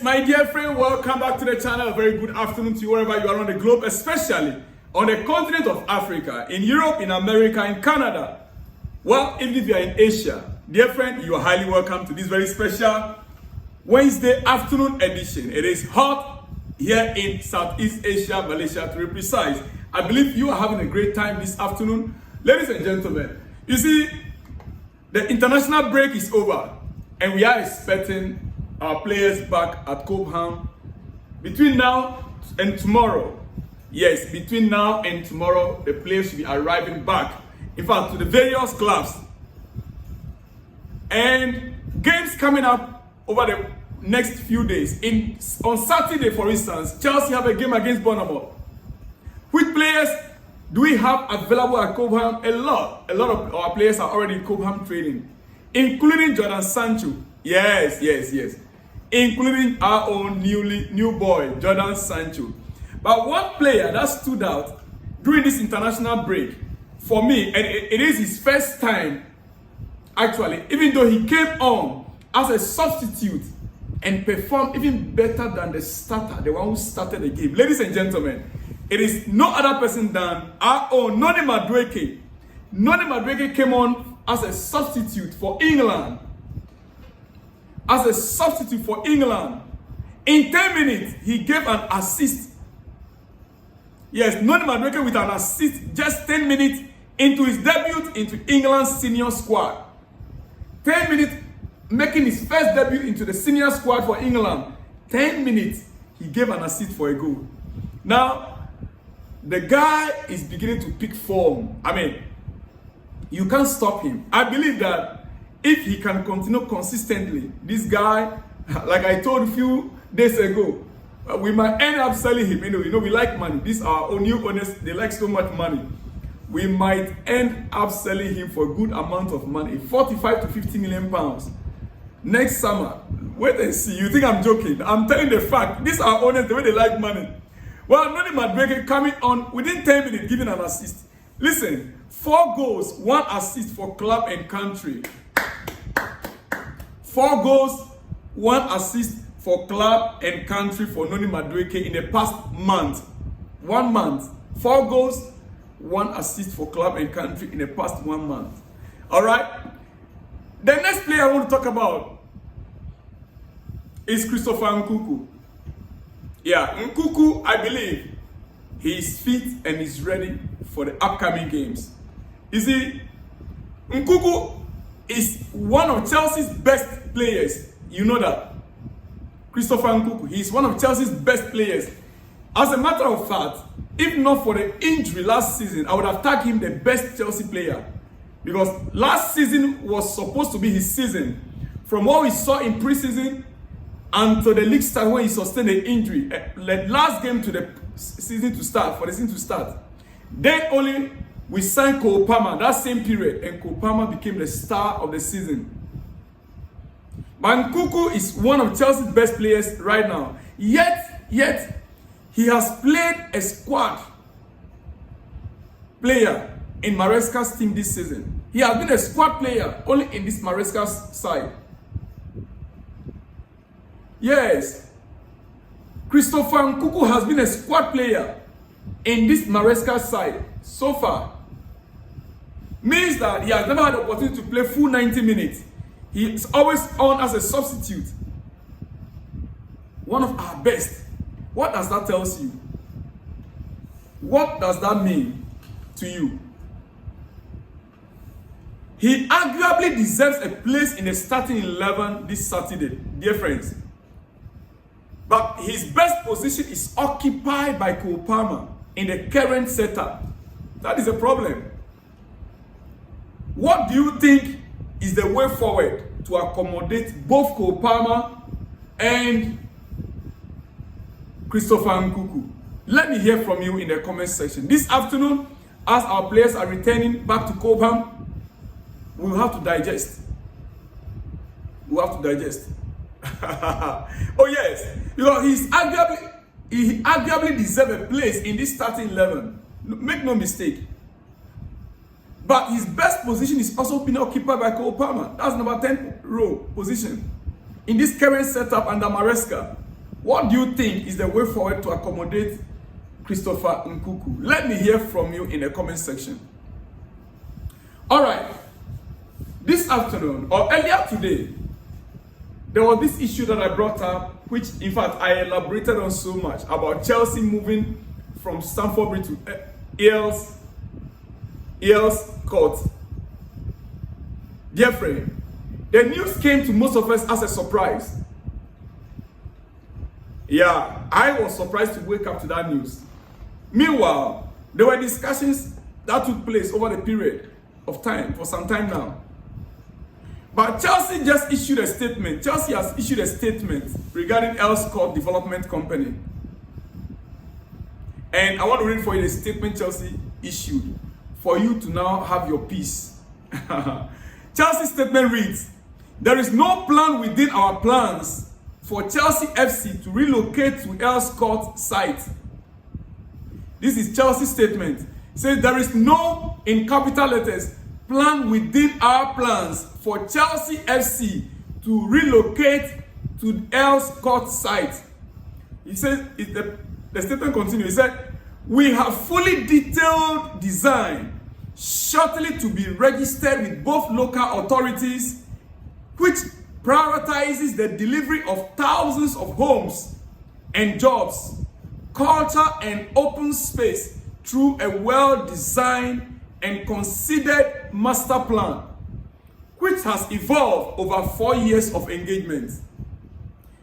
my dear friend, welcome back to the channel. A very good afternoon to you wherever you are on the globe, especially on the continent of Africa, in Europe, in America, in Canada. Well, even if you are in Asia, dear friend, you are highly welcome to this very special Wednesday afternoon edition. It is hot here in Southeast Asia, Malaysia to be precise. I believe you are having a great time this afternoon. Ladies and gentlemen, you see, the international break is over and we are expecting our players back at Cobham between now and tomorrow. Yes, between now and tomorrow, the players should be arriving back. In fact, to the various clubs. And games coming up over the next few days. On Saturday, for instance, Chelsea have a game against Bournemouth. Which players do we have available at Cobham? A lot of our players are already in Cobham training, including Jordan Sancho. Yes. Including our own new boy, Jordan Sancho. But one player that stood out during this international break, for me, and it is his first time, actually, even though he came on as a substitute and performed even better than the starter, the one who started the game. Ladies and gentlemen, it is no other person than our own Noni Madueke. Noni Madueke came on as a substitute for England. In 10 minutes, he gave an assist. Yes, Noni Madueke with an assist just 10 minutes into his debut into England's senior squad. 10 minutes making his first debut into the senior squad for England. 10 minutes, he gave an assist for a goal. Now, the guy is beginning to pick form. I mean, you can't stop him. I believe that if he can continue consistently, this guy, like I told a few days ago, we might end up selling him. You know, we like money. These are our new owners. They like so much money. We might end up selling him for a good amount of money, 45 to 50 million pounds. Next summer, wait and see. You think I'm joking? I'm telling the fact. These are owners, the way they like money. Well, Noni Madueke coming on within 10 minutes, giving an assist. Listen, 4 goals, 1 assist for club and country. 4 goals, 1 assist for club and country for Noni Madueke in the past month. 1 month. 4 goals, 1 assist for club and country in the past 1 month. All right. The next player I want to talk about is Christopher Nkunku. Yeah, Nkunku, I believe he is fit and is ready for the upcoming games. You see, Nkunku is one of Chelsea's best players. You know that. Christopher Nkunku, he is one of Chelsea's best players. As a matter of fact, if not for the injury last season, I would have tagged him the best Chelsea player. Because last season was supposed to be his season. From what we saw in preseason until the league start when he sustained an injury. The last game to the season to start, for the season to start. Then only we signed Cole Palmer that same period, and Cole Palmer became the star of the season. But Nkunku is one of Chelsea's best players right now. Yet he has played a squad player in Maresca's team this season. He has been a squad player only in this Maresca's side. Yes, Christopher Nkunku has been a squad player in this Maresca side so far. Means that he has never had the opportunity to play full 90 minutes. He is always on as a substitute. One of our best. What does that tell you? What does that mean to you? He arguably deserves a place in the starting 11 this Saturday, dear friends. But his best position is occupied by Cole Palmer in the current setup. That is a problem. What do you think is the way forward to accommodate both Cole Palmer and Christopher Nkunku? Let me hear from you in the comment section. This afternoon, as our players are returning back to Cobham, we will have to digest. Oh yes, because he arguably deserves a place in this starting 11. Make no mistake. But his best position is also being occupied by Cole Palmer. That's number 10 row position in this current setup under Maresca. What do you think is the way forward to accommodate Christopher Nkunku? Let me hear from you in the comment section. All right. This afternoon, or earlier today, there was this issue that I brought up, which in fact I elaborated on so much, about Chelsea moving from Stamford Bridge to Earls Court. Dear friend, the news came to most of us as a surprise. Yeah, I was surprised to wake up to that news. Meanwhile, there were discussions that took place over the period of time, for some time now. But Chelsea just issued a statement. Chelsea has issued a statement regarding Earls Court Development Company. And I want to read for you the statement Chelsea issued for you to now have your peace. Chelsea's statement reads, "There is no plan within our plans for Chelsea FC to relocate to Earls Court site." This is Chelsea's statement. It says there is no, in capital letters, plan within our plans for Chelsea FC to relocate to Earls Court site. He says, the statement continues, he said, "We have fully detailed design shortly to be registered with both local authorities, which prioritizes the delivery of thousands of homes and jobs, culture and open space through a well-designed and considered master plan, which has evolved over 4 years of engagement.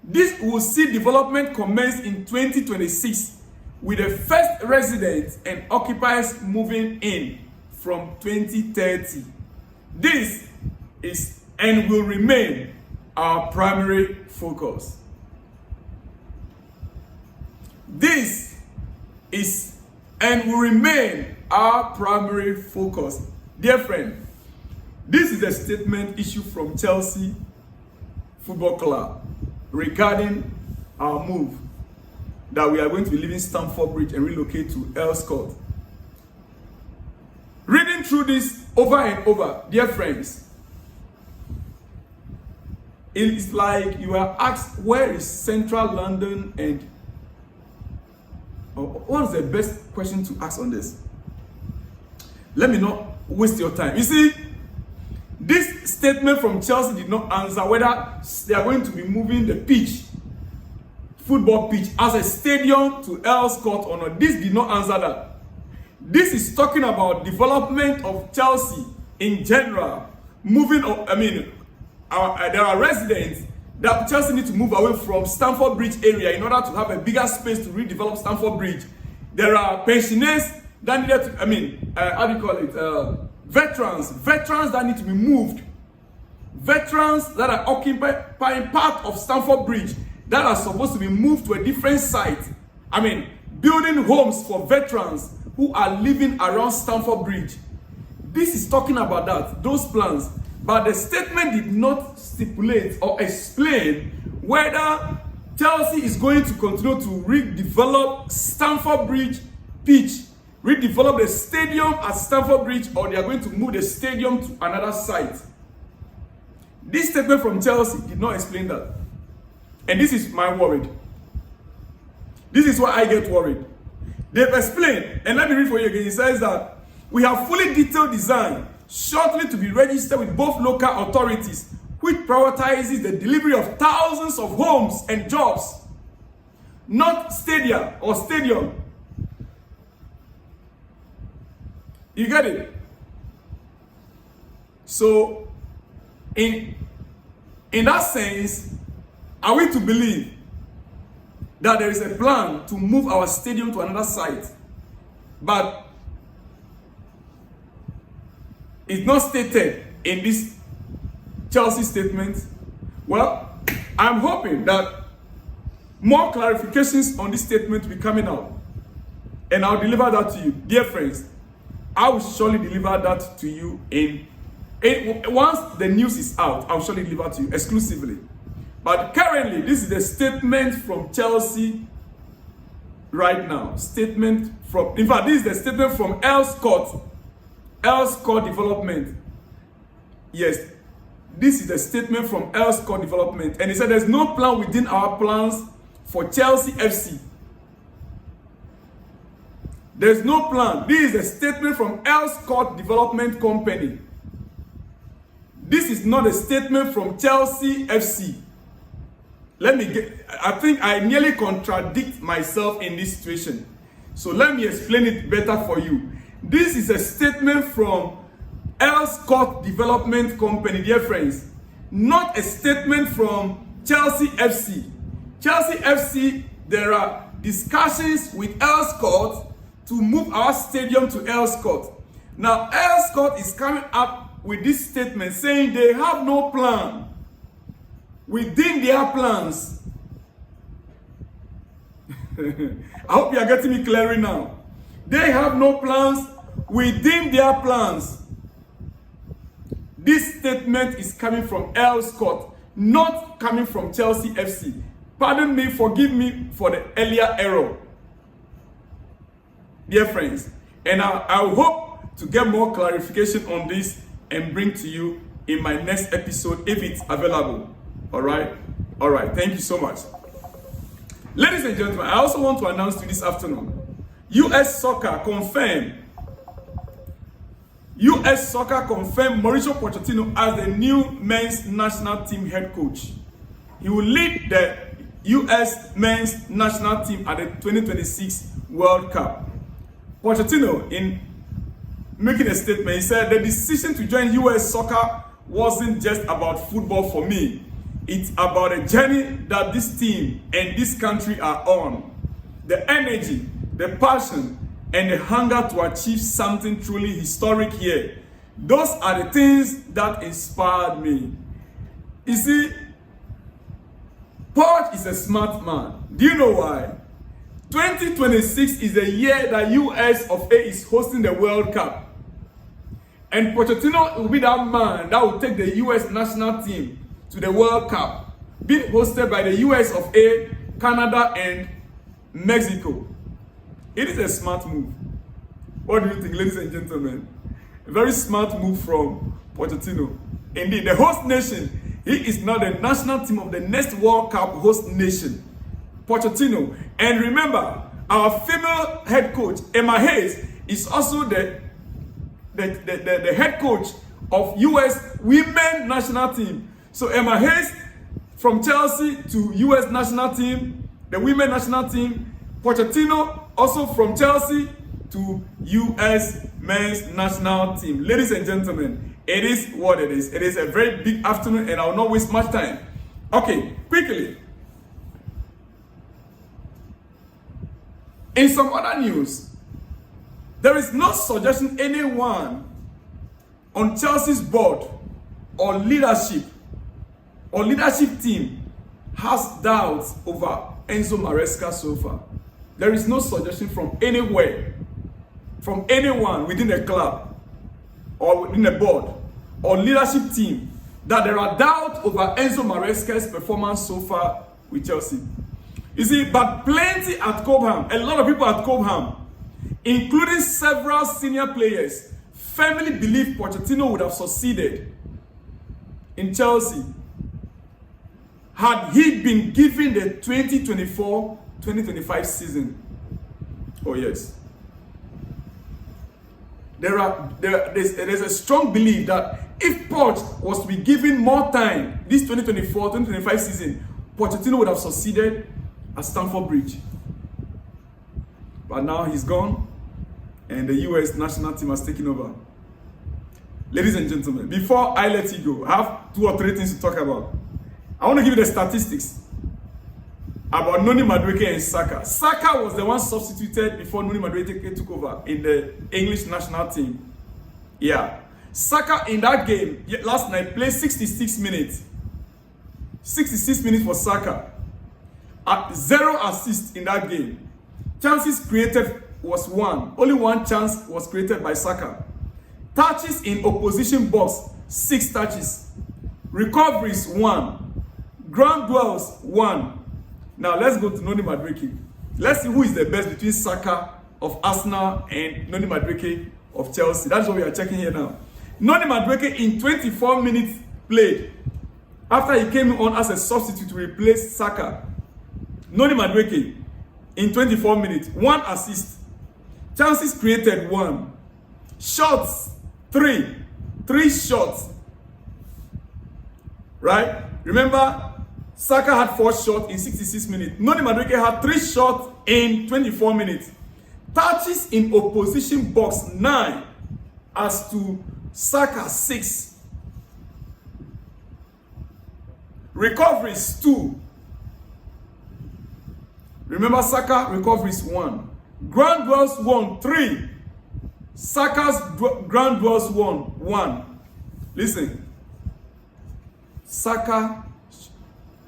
This will see development commence in 2026, with the first residents and occupiers moving in from 2030. This is and will remain our primary focus." This is and will remain our primary focus. Dear friend, this is a statement issued from Chelsea Football Club regarding our move that we are going to be leaving Stamford Bridge and relocate to Earls Court. Reading through this over and over, dear friends, it's like you are asked, where is central London, and what is the best question to ask on this? Let me not waste your time. You see, this statement from Chelsea did not answer whether they are going to be moving the pitch, football pitch, as a stadium to Earls Court or not. This did not answer that. This is talking about development of Chelsea in general. Moving, there are residents that Chelsea need to move away from Stamford Bridge area in order to have a bigger space to redevelop Stamford Bridge. There are pensioners that needed to, veterans that need to be moved. Veterans that are occupying part of Stamford Bridge that are supposed to be moved to a different site. Building homes for veterans who are living around Stamford Bridge. This is talking about that, those plans. But the statement did not stipulate or explain whether Chelsea is going to continue to redevelop Stamford Bridge pitch, redevelop the stadium at Stamford Bridge, or they are going to move the stadium to another site. This statement from Chelsea did not explain that. And this is my worry. This is why I get worried. They've explained, and let me read for you again. It says that we have fully detailed design shortly to be registered with both local authorities, which prioritizes the delivery of thousands of homes and jobs, not stadium. You get it? So, in that sense, are we to believe that there is a plan to move our stadium to another site, but it's not stated in this Chelsea statement? Well, I'm hoping that more clarifications on this statement will be coming out, and I'll deliver that to you. Dear friends, I will surely deliver that to you once the news is out. I'll surely deliver to you exclusively. But currently, this is the statement from Chelsea right now. In fact, this is the statement from Earls Court Development. Yes, this is the statement from Earls Court Development. And he said there's no plan within our plans for Chelsea FC. There's no plan. This is a statement from Earls Court Development Company. This is not a statement from Chelsea FC. I think I nearly contradict myself in this situation. So let me explain it better for you. This is a statement from Earls Court Development Company, dear friends. Not a statement from Chelsea FC. Chelsea FC, there are discussions with Earls Court to move our stadium to Earls Court. Now, Earls Court is coming up with this statement saying they have no plan within their plans. I hope you are getting me clearly now. They have no plans within their plans. This statement is coming from Earls Court, not coming from Chelsea FC. Pardon me, forgive me for the earlier error, dear friends. And I hope to get more clarification on this and bring to you in my next episode if it's available. All right? All right. Thank you so much. Ladies and gentlemen, I also want to announce to you this afternoon, US Soccer confirmed Mauricio Pochettino as the new men's national team head coach. He will lead the US men's national team at the 2026 World Cup. Pochettino, in making a statement, he said, the decision to join US Soccer wasn't just about football for me. It's about a journey that this team and this country are on. The energy, the passion, and the hunger to achieve something truly historic here. Those are the things that inspired me. You see, Poch is a smart man. Do you know why? 2026 is the year that US of A is hosting the World Cup. And Pochettino will be that man that will take the US national team to the World Cup, being hosted by the US of A, Canada, and Mexico. It is a smart move. What do you think, ladies and gentlemen? A very smart move from Pochettino. Indeed, the host nation, he is now the national team of the next World Cup host nation, Pochettino. And remember, our female head coach, Emma Hayes, is also the head coach of US women national team. So Emma Hayes from Chelsea to US national team, the women national team. Pochettino also from Chelsea to US men's national team. Ladies and gentlemen, it is what it is. It is a very big afternoon and I will not waste much time. Okay, quickly. In some other news, there is no suggestion anyone on Chelsea's board or leadership team has doubts over Enzo Maresca so far. There is no suggestion from anywhere, from anyone within the club or within the board or leadership team that there are doubts over Enzo Maresca's performance so far with Chelsea. You see, but plenty at Cobham, a lot of people at Cobham, including several senior players, firmly believe Pochettino would have succeeded in Chelsea had he been given the 2024-2025 season. Oh yes. There's a strong belief that if Poch was to be given more time this 2024-2025 season, Pochettino would have succeeded at Stamford Bridge. But now he's gone and the US national team has taken over. Ladies and gentlemen, before I let you go, I have 2 or 3 things to talk about. I want to give you the statistics about Noni Madueke and Saka. Saka was the one substituted before Noni Madueke took over in the English national team. Yeah. Saka in that game last night played 66 minutes. 66 minutes for Saka. At 0 assists in that game. Chances created was 1. Only 1 chance was created by Saka. Touches in opposition box, 6 touches. Recoveries, 1. Ground duels, 1. Now let's go to Noni Madueke. Let's see who is the best between Saka of Arsenal and Noni Madueke of Chelsea. That's what we are checking here now. Noni Madueke in 24 minutes played after he came on as a substitute to replace Saka. Noni Madueke in 24 minutes, 1 assist. Chances created 1. Shots 3. 3 shots. Right? Remember, Saka had 4 shots in 66 minutes. Noni Madueke had 3 shots in 24 minutes. Touches in opposition box 9 as to Saka 6. Recoveries 2. Remember, Saka recoveries 1. Ground duels 1, 3. Saka's ground duels 1. Listen. Saka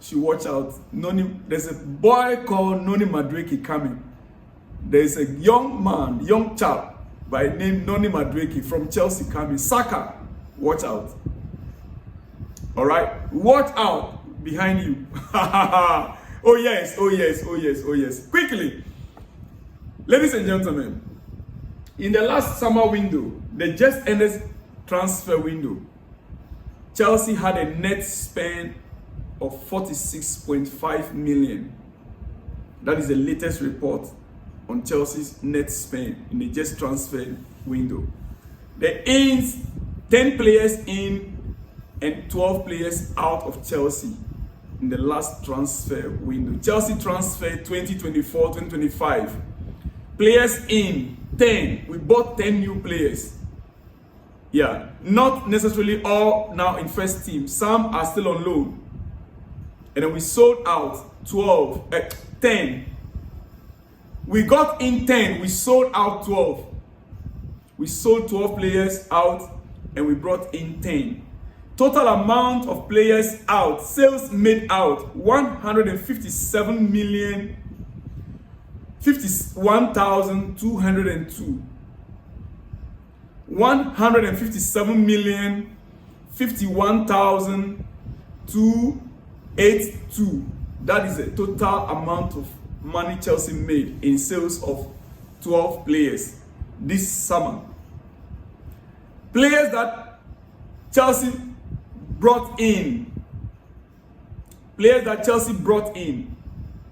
should watch out. There's a boy called Noni Madueke coming. There's a young chap by name Noni Madueke from Chelsea coming. Saka, watch out. All right, watch out behind you. Oh yes. Quickly, ladies and gentlemen, in the last summer window, the just ended transfer window, Chelsea had a net spend of 46.5 million. That is the latest report on Chelsea's net spend in the just transfer window. The ins 10 players in and 12 players out of Chelsea in the last transfer window. Chelsea transferred 2024-2025. Players in 10. We bought 10 new players. Yeah, not necessarily all now in first team. Some are still on loan. And then we sold out 10. We got in 10, we sold out 12. We sold 12 players out and we brought in 10. Total amount of players out, sales made out, 157 million, 51,202. 157 million, 51,282. That is the total amount of money Chelsea made in sales of 12 players this summer. Players that Chelsea brought in.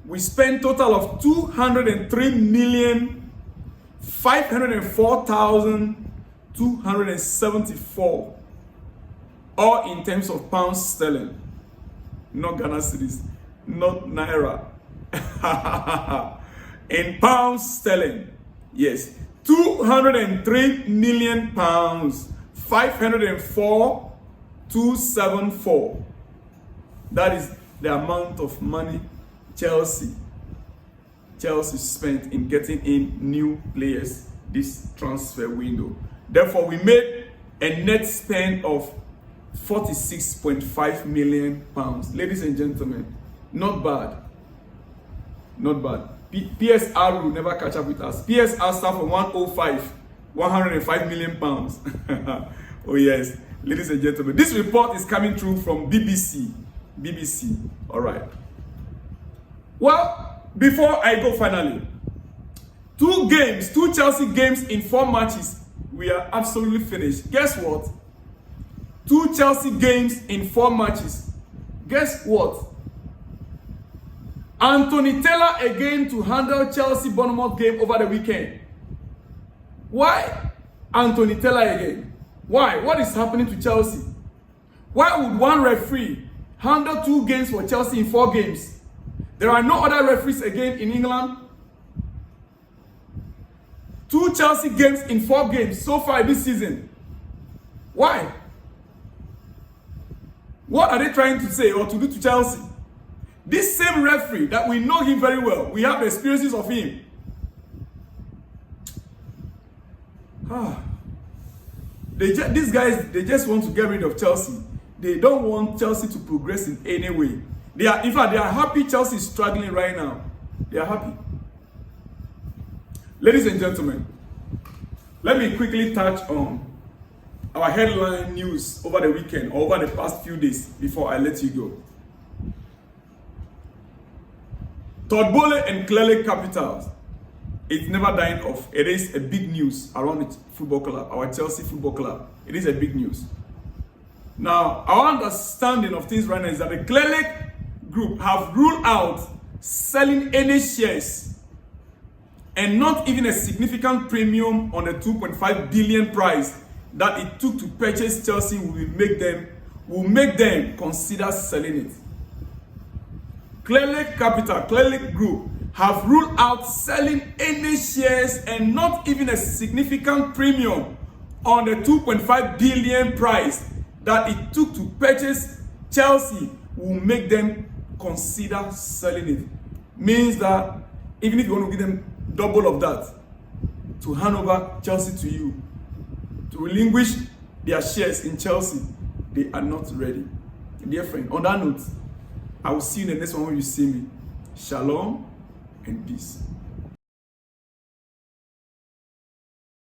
We spent total of 203,504,274. All in terms of pounds sterling. Not Ghana cedis, not Naira. In pounds sterling, yes, 203 million pounds, 504,274. That is the amount of money Chelsea spent in getting in new players this transfer window. Therefore, we made a net spend of 46.5 million pounds. Ladies and gentlemen, not bad. PSR will never catch up with us. PSR starts from 105 million pounds. Oh yes, ladies and gentlemen, this report is coming through from BBC. All right. Well, before I go finally, 2 Chelsea games in 4 matches. We are absolutely finished. Guess what? 2 Chelsea games in 4 matches. Guess what? Anthony Taylor again to handle Chelsea-Bournemouth game over the weekend. Why Anthony Taylor again? Why? What is happening to Chelsea? Why would one referee handle 2 games for Chelsea in 4 games? There are no other referees again in England. 2 Chelsea games in 4 games so far this season. Why? What are they trying to say or to do to Chelsea? This same referee that we know him very well, we have experiences of him. These guys, they just want to get rid of Chelsea. They don't want Chelsea to progress in any way. In fact, they are happy Chelsea is struggling right now. They are happy. Ladies and gentlemen, let me quickly touch on our headline news over the weekend or over the past few days before I let you go. Todd Boehly and Clearlake Capitals. It's never dying off. It is a big news around the football club, our Chelsea Football Club. It is a big news. Now, our understanding of things right now is that the Clearlake group have ruled out selling any shares and not even a significant premium on the 2.5 billion price that it took to purchase Chelsea will make them consider selling it. Clearly Group have ruled out selling any shares and not even a significant premium on the 2.5 billion price that it took to purchase Chelsea will make them consider selling it. Means that even if you want to give them double of that to hand over Chelsea to you, to relinquish their shares in Chelsea, they are not ready. Dear friend, on that note, I will see you in the next one when you see me. Shalom and peace.